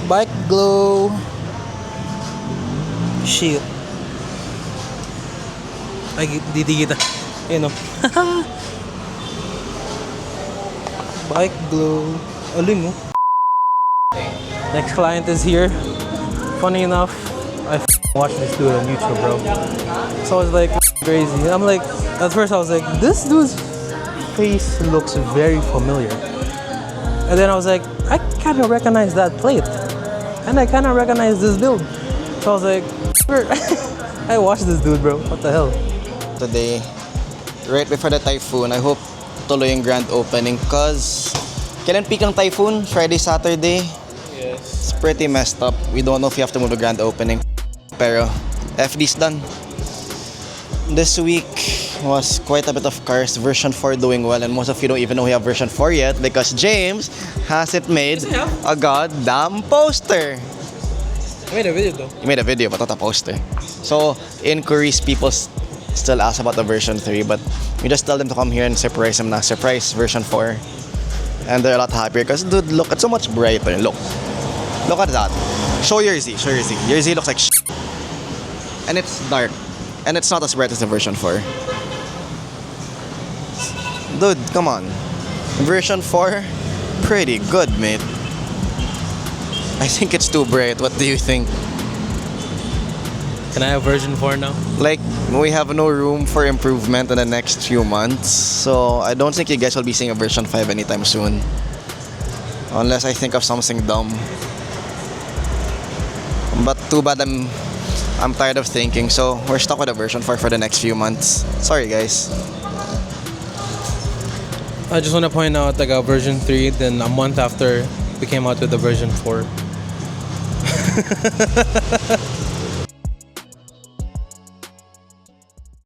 Bike glow. Shit. Ay, di kita. Ayun o. Bike glow. Alim mo. Next client is here. Funny enough, I watched this dude on YouTube, bro. So I was like, crazy. I'm like, at first I was like, this dude's face looks very familiar. And then I was like, I kind of recognize that plate. And I kind of recognize this build. So I was like, I watched this dude, bro. What the hell? Today, right before the typhoon, I hope tuloy yung grand opening cause kailan peak ng typhoon? Friday, Saturday? Yes. It's pretty messed up. We don't know if you have to move the grand opening. Pero, FD's done. This week was quite a bit of cars. Version 4 doing well, and most of you don't even know we have version 4 yet because James hasn't made a goddamn poster. I made a video though. You made a video, but not a poster. So, inquiries, people still ask about the version 3, but we just tell them to come here and surprise them na. Surprise version 4. And they're a lot happier because, dude, look, it's so much brighter. Look at that. Show your Z. Your Z looks like shit. And it's dark. And it's not as bright as the version 4. Dude, come on. Version 4, pretty good, mate. I think it's too bright. What do you think? Can I have version 4 now? Like, we have no room for improvement in the next few months. So, I don't think you guys will be seeing a version 5 anytime soon. Unless I think of something dumb. But too bad I'm tired of thinking. So, we're stuck with a version 4 for the next few months. Sorry, guys. I just want to point out I got version 3, then a month after we came out with the version 4.